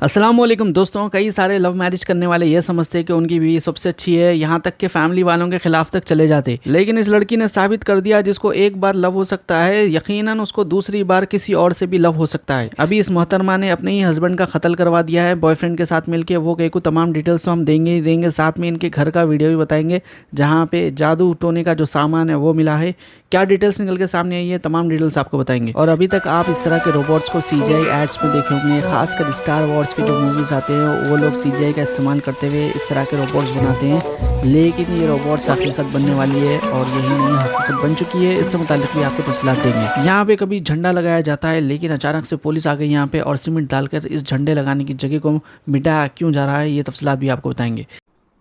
अस्सलामुअलैकुम दोस्तों, कई सारे लव मैरिज करने वाले ये समझते हैं कि उनकी बीवी सबसे अच्छी है, यहाँ तक कि फैमिली वालों के खिलाफ तक चले जाते। लेकिन इस लड़की ने साबित कर दिया जिसको एक बार लव हो सकता है, यकीनन उसको दूसरी बार किसी और से भी लव हो सकता है। अभी इस मोहतरमा ने अपने ही हस्बैंड का कत्ल करवा दिया है बॉयफ्रेंड के साथ मिलकर। वो कई को तमाम डिटेल्स तो हम देंगे ही देंगे, साथ में इनके घर का वीडियो भी बताएंगे जहाँ पे जादू टोने का जो सामान है वो मिला है। क्या डिटेल्स निकल के सामने आई है, तमाम डिटेल्स आपको बताएंगे। और अभी तक आप इस तरह के रोबोट्स को सीजीआई एड्स में देखे होंगे, खासकर स्टार वॉर्स के जो मूवीज आते हैं वो लोग सीजीआई का इस्तेमाल करते हुए इस तरह के रोबोट्स बनाते हैं। लेकिन ये रोबोट्स हकीकत बनने वाली है और यही नहीं हकीकत बन चुकी है। इससे मुताल्लिक भी आपको तफसीलात देंगे। यहाँ पे कभी झंडा लगाया जाता है लेकिन अचानक से पुलिस आ गई यहाँ पे और सीमेंट डालकर इस झंडे लगाने की जगह को मिटाया क्यों जा रहा है, ये तफसीलात भी आपको बताएंगे।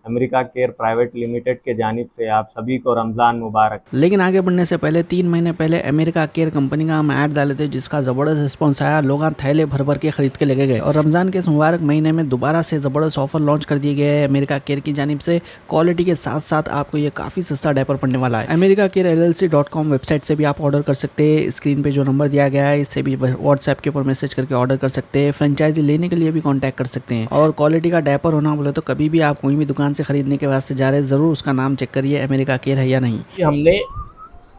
अमेरिका केयर प्राइवेट लिमिटेड के जानिब से आप सभी को रमज़ान मुबारक। लेकिन आगे बढ़ने से पहले 3 महीने पहले अमेरिका केयर कंपनी का हम ऐड डाले थे जिसका ज़बरदस्त रिस्पॉन्स आया। लोग थैले भर भर के खरीद के लेके गए और रमज़ान के इस मुबारक महीने में दोबारा से ज़बरदस्त ऑफर लॉन्च कर दिए गए हैं अमेरिका केयर की जानिब से। क्वालिटी के साथ साथ आपको ये काफ़ी सस्ता डायपर पड़ने वाला है। अमेरिका केयर LLC.com वेबसाइट से भी आप ऑर्डर कर सकते हैं। स्क्रीन पर जो नंबर दिया गया है इससे भी व्हाट्सएप के ऊपर मैसेज करके ऑर्डर कर सकते हैं। फ्रेंचाइजी लेने के लिए भी कॉन्टैक्ट कर सकते हैं। और क्वालिटी का डायपर होना बोले तो कभी भी आप कोई भी दुकान से खरीदने के वास्ते जा रहे जरूर उसका नाम चेक करिए अमेरिका केयर है या नहीं। हमने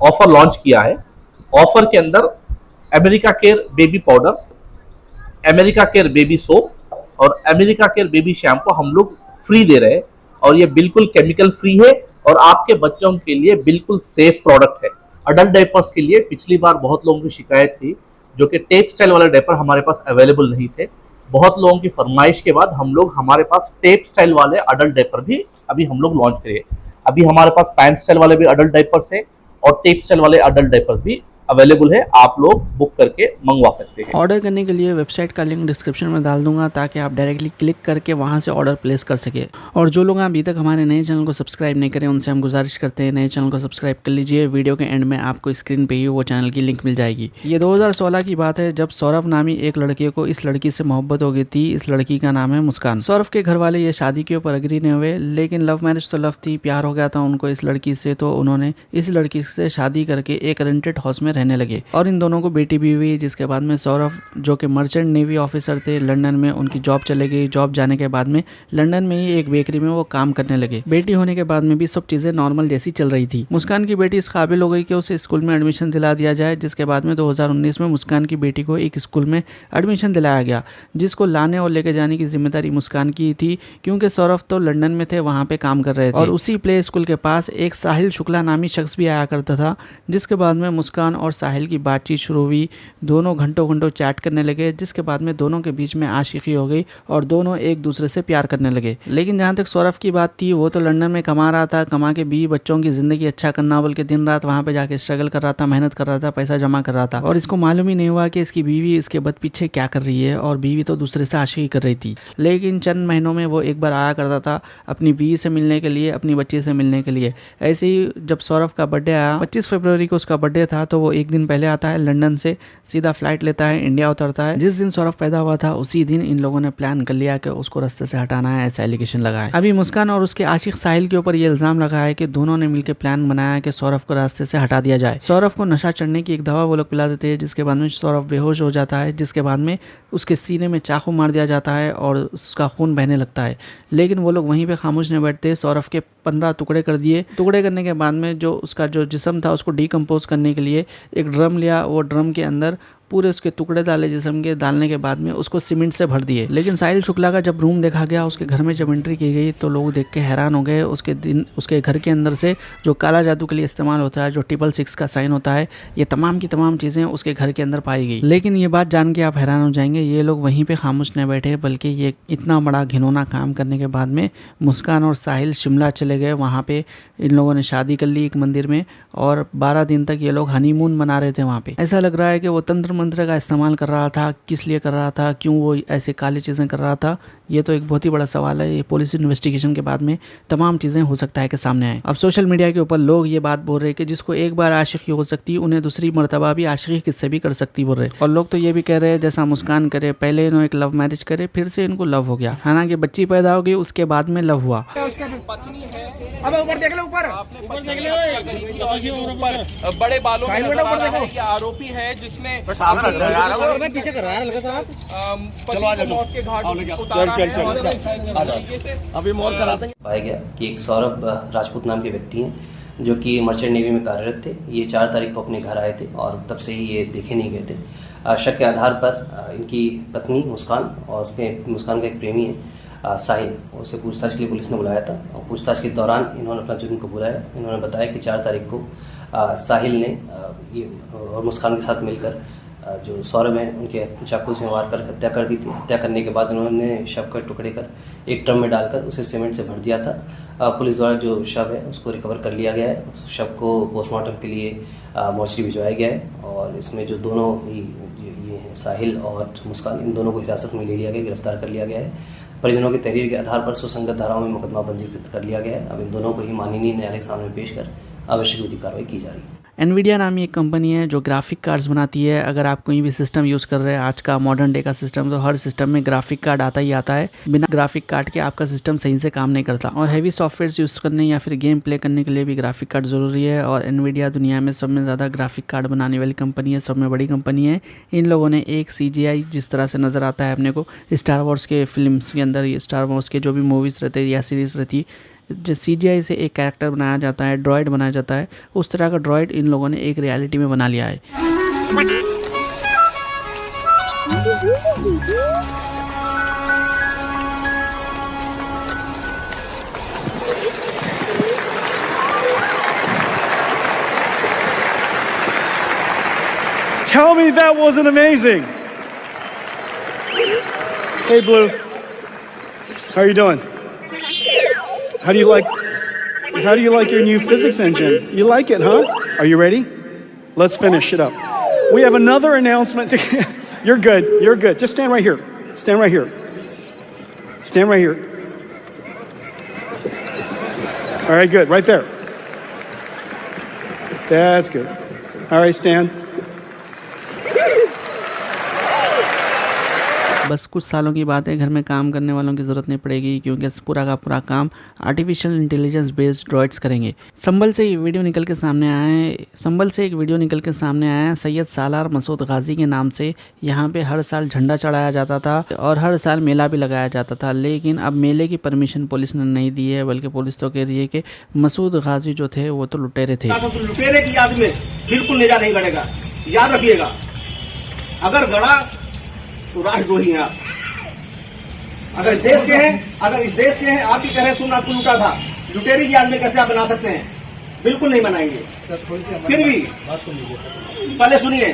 ऑफर लॉन्च किया है। ऑफर के अंदर America care baby powder, America care baby soap और अमेरिका केयर बेबी शैम्पू हम लोग फ्री दे रहे हैं और ये बिल्कुल केमिकल फ्री है और आपके बच्चों के लिए बिल्कुल सेफ प्रोडक्ट है। अडल्ट डायपर्स के लिए पिछली बार बहुत लोगों की शिकायत थी जो कि टेप स्टाइल वाले डायपर हमारे पास अवेलेबल नहीं थे। बहुत लोगों की फरमाइश के बाद हम लोग हमारे पास टेप स्टाइल वाले अडल्ट डायपर भी अभी हम लोग लॉन्च करें। अभी हमारे पास पैंट स्टाइल वाले भी अडल्ट डायपर्स है और टेप स्टाइल वाले अडल्ट डायपर्स भी अवेलेबल है, आप लोग बुक करके मंगवा सकते हैं। ऑर्डर करने के लिए वेबसाइट का लिंक डिस्क्रिप्शन में डाल दूंगा ताकि आप डायरेक्टली क्लिक करके वहां से ऑर्डर प्लेस कर सके। और जो लोग अभी तक हमारे नए चैनल को सब्सक्राइब नहीं करें उनसे हम गुजारिश करते हैं नए चैनल को सब्सक्राइब कर लीजिए। वीडियो के एंड में आपको स्क्रीन पे ही वो चैनल की लिंक मिल जाएगी। ये 2016 की बात है जब सौरभ नामी एक लड़के को इस लड़की से मोहब्बत हो गई थी। इस लड़की का नाम है मुस्कान। सौरभ के घर वाले ये शादी के ऊपर अग्री नहीं हुए, लेकिन लव मैरिज तो लव थी, प्यार हो गया था उनको इस लड़की से, तो उन्होंने इस लड़की से शादी करके एक रेंटेड हाउस में रहने लगे और इन दोनों को बेटी भी हुई। जिसके बाद में सौरभ जो कि मर्चेंट नेवी ऑफिसर थे लंदन में, उनकी जॉब चले गई। जॉब जाने के बाद में लंदन में ही एक बेकरी में वो काम करने लगे। बेटी होने के बाद में भी सब चीजें नॉर्मल जैसी चल रही थी। मुस्कान की बेटी इस काबिल हो गई कि उसे स्कूल में एडमिशन दिला दिया जाए। जिसके बाद में 2019 में मुस्कान की बेटी को एक स्कूल में एडमिशन दिलाया गया जिसको लाने और लेके जाने की जिम्मेदारी मुस्कान की थी क्योंकि सौरभ तो लंदन में थे, वहां पे काम कर रहे थे। और उसी प्ले स्कूल के पास एक साहिल शुक्ला नामी शख्स भी आया करता था। जिसके बाद में मुस्कान और साहिल की बातचीत शुरू हुई। दोनों घंटों चैट करने लगे जिसके बाद में दोनों के बीच में आशिकी हो गई और दोनों एक दूसरे से प्यार करने लगे। लेकिन जहाँ तक सौरभ की बात थी वो तो लंदन में कमा रहा था, कमा के 20 बच्चों की जिंदगी अच्छा करना बल्कि दिन रात वहाँ पे जाके स्ट्रगल कर रहा था, मेहनत कर रहा था, पैसा जमा कर रहा था और इसको मालूम ही नहीं हुआ कि इसकी बीवी इसके बद पीछे क्या कर रही है और बीवी तो दूसरे से आशिकी कर रही थी। लेकिन चंद महीनों में वो एक बार आया करता था अपनी बीवी से मिलने के लिए, अपनी बच्ची से मिलने के लिए। ऐसे ही जब सौरभ का बर्थडे आया, 25 फरवरी को उसका बर्थडे था, तो वो एक दिन पहले आता है लंदन से, सीधा फ्लाइट लेता है, इंडिया उतरता है। जिस दिन सौरभ पैदा हुआ था उसी दिन इन लोगों ने प्लान कर लिया कि उसको रास्ते से हटाना है, ऐसा एलिगेशन लगा है। अभी मुस्कान और उसके आशिक साहिल के ऊपर ये इल्जाम लगा है कि दोनों ने मिलकर प्लान बनाया कि सौरभ को रास्ते से हटा दिया जाए। सौरभ को नशा चढ़ने की एक दवा वो लोग पिला देते हैं जिसके बाद में सौरभ बेहोश हो जाता है। जिसके बाद में उसके सीने में चाकू मार दिया जाता है और उसका खून बहने लगता है। लेकिन वो लोग वहीं पे खामोश नहीं बैठते, सौरभ के 15 टुकड़े कर दिए। टुकड़े करने के बाद में जो उसका जो जिस्म था उसको डिकम्पोज करने के लिए एक ड्रम लिया। वो ड्रम के अंदर पूरे उसके टुकड़े डाले जिस्म के, डालने के बाद में उसको सीमेंट से भर दिए। लेकिन साहिल शुक्ला का जब रूम देखा गया, उसके घर में जब एंट्री की गई तो लोग देख के हैरान हो गए। उसके घर के अंदर से जो काला जादू के लिए इस्तेमाल होता है, जो 666 का साइन होता है, ये तमाम की तमाम चीज़ें उसके घर के अंदर पाई गई। लेकिन ये बात जान के आप हैरान हो जाएंगे, ये लोग वहीं पे खामोश नहीं बैठे बल्कि ये इतना बड़ा घिनौना काम करने के बाद में मुस्कान और साहिल शिमला चले गए। वहाँ पे इन लोगों ने शादी कर ली एक मंदिर में और 12 दिन तक ये लोग हनीमून मना रहे थे वहाँ पे। ऐसा लग रहा है कि वो तंत्र मंत्र का इस्तेमाल कर रहा था। किस लिए कर रहा था, क्यों वो ऐसे काली चीज़ें कर रहा था, ये तो एक बहुत ही बड़ा सवाल है। ये पुलिस इन्वेस्टिगेशन के बाद में तमाम चीज़ें हो सकता है कि सामने आए। अब सोशल मीडिया के ऊपर लोग ये बात बोल रहे हैं कि जिसको एक बार आशिकी हो सकती उन्हें दूसरी मरतबा भी आशिकी किससे भी कर सकती बोल रहे। और लोग तो ये भी कह रहे हैं जैसा मुस्कान करे, पहले इन्होंने एक लव मैरिज करे फिर से इनको लव हो गया। हालांकि बच्ची पैदा हो गई उसके बाद में लव हुआ। अब ऊपर देख लो, ऊपर देख लो, बड़े बालों में नजर आ रहा है। ये आरोपी है जिसने मैं पीछे कर रहा है लगा साहब। चलो आ जाओ, मौत के घाट उतारा है और इस तरीके से अभी मोर कराते हैं। पाया गया कि एक सौरभ राजपूत नाम के व्यक्ति हैं जो कि मर्चेंट नेवी में कार्यरत थे। ये 4 तारीख को अपने घर आए थे और तब से ही ये देखे नहीं गए थे। शक के आधार पर इनकी पत्नी मुस्कान और मुस्कान का एक प्रेमी है साहिल, उसे पूछताछ के लिए पुलिस ने बुलाया था और पूछताछ के दौरान इन्होंने अपना जुर्म कबूला है। इन्होंने बताया कि 4 तारीख को साहिल ने ये और मुस्कान के साथ मिलकर जो सौरभ हैं उनके चाकू से मार कर हत्या कर दी थी। हत्या करने के बाद उन्होंने शव के टुकड़े कर एक ड्रम में डालकर उसे सीमेंट से भर दिया था। पुलिस द्वारा जो शव है उसको रिकवर कर लिया गया है। उस शव को पोस्टमार्टम के लिए मोर्चरी भिजवाया गया है और इसमें जो दोनों ही ये हैं साहिल और मुस्कान, इन दोनों को हिरासत में ले लिया गया, गिरफ्तार कर लिया गया है। परिजनों की तहरीर के आधार पर सुसंगत धाराओं में मुकदमा पंजीकृत कर लिया गया है। अब इन दोनों को ही माननीय न्यायालय के सामने पेश कर आवश्यक विधिक कार्रवाई की जा रही है। एनवीडिया नामी एक कंपनी है जो ग्राफिक कार्ड्स बनाती है। अगर आप कोई भी सिस्टम यूज़ कर रहे हैं आज का मॉडर्न डे का सिस्टम, तो हर सिस्टम में ग्राफिक कार्ड आता ही आता है। बिना ग्राफिक कार्ड के आपका सिस्टम सही से काम नहीं करता और हैवी सॉफ्टवेयर यूज़ करने या फिर गेम प्ले करने के लिए भी ग्राफिक कार्ड ज़रूरी है। और एनवीडिया दुनिया में सब में ज़्यादा ग्राफिक कार्ड बनाने वाली कंपनी है, सब में बड़ी कंपनी है। इन लोगों ने एक CGI जिस तरह से नज़र आता है अपने को स्टार वॉर्स के फिल्म्स के अंदर, ये स्टार वॉर्स के जो भी मूवीज़ रहते हैं या सीरीज़ रहती है, जो CGI से एक कैरेक्टर बनाया जाता है, ड्रॉइड बनाया जाता है, उस तरह का ड्रॉइड इन लोगों ने एक रियलिटी में बना लिया है। Tell me that wasn't amazing. Hey Blue, how are you doing? How do you like your new physics engine? You like it, huh? Are you ready? Let's finish it up. We have another announcement. You're good. You're good. Just stand right here. Stand right here. Stand right here. All right, good. Right there. That's good. All right, stand. बस कुछ सालों की बात है, घर में काम करने वालों की ज़रूरत नहीं पड़ेगी क्योंकि पूरा का पूरा काम आर्टिफिशियल इंटेलिजेंस बेस्ड ड्रॉइड्स करेंगे। संभल से एक वीडियो निकल के सामने आया है सैयद सालार मसूद गाजी के नाम से। यहाँ पे हर साल झंडा चढ़ाया जाता था और हर साल मेला भी लगाया जाता था, लेकिन अब मेले की परमिशन पुलिस ने नहीं दी है, बल्कि पुलिस तो कह रही है कि मसूद गाजी जो थे वो तो लुटेरे थे। लुटेरे की याद में बिल्कुल नेजा नहीं गड़ेगा, याद रखिएगा। अगर गड़ा तो राष्ट्रद्रोही हैं आप। अगर इस देश के हैं, आप ही कह रहे हैं सोमनाथ को लूटा था, लुटेरी की याद में कैसे आप बना सकते हैं? बिल्कुल नहीं बनाएंगे। फिर भी पहले सुनिए,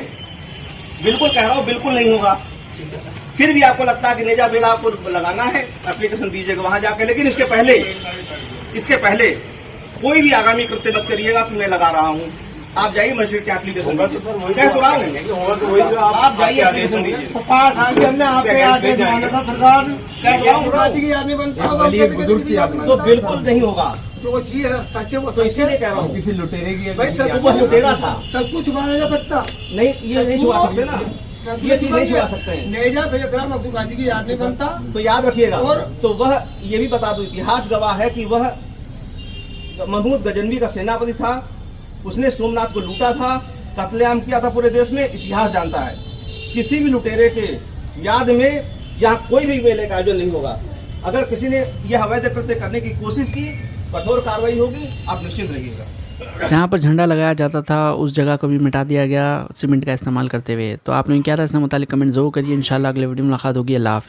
बिल्कुल कह रहा हूं, बिल्कुल नहीं होगा। फिर भी आपको लगता है कि नेजा बेड़ा आपको लगाना है, एप्लीकेशन दीजिएगा वहां जाकर। लेकिन इसके पहले कोई भी आगामी कृत्य मत करिएगा कि मैं लगा रहा हूं। आप जाइए मजिस्ट्रेट के एप्लीकेशन कह तो रहा हूँ, आप जाइए एप्लीकेशन दीजिए। तो बिल्कुल नहीं होगा, जो चीज है सच है वो तो इसीलिए कह रहा हूँ। किसी लुटेरे की वो लुटेरा था, सब कुछ छुपाया जा सकता नहीं, ये नहीं छुपा सकते ना, ये चीज नहीं छुपा सकते हैं। नेजा सैयद मसूद गाजी की याद नहीं बनता तो याद रखिएगा। और तो वह ये भी बता दो, इतिहास गवाह है कि वह महमूद गजनवी का सेनापति था, उसने सोमनाथ को लूटा था, कत्लेआम किया था पूरे देश में। इतिहास जानता है किसी भी लुटेरे के याद में यहाँ कोई भी मेले का आयोजन नहीं होगा। अगर किसी ने यह अवैध कृत्य करने की कोशिश की, कठोर कार्रवाई होगी, आप निश्चिंत रहिएगा। जहाँ पर झंडा लगाया जाता था उस जगह को भी मिटा दिया गया सीमेंट का इस्तेमाल करते हुए। तो आप लोग क्या राय है इसके मुतालिक कमेंट जरूर करिए। इंशाल्लाह अगले वीडियो में मुलाकात होगी। अल्लाह हाफिज़।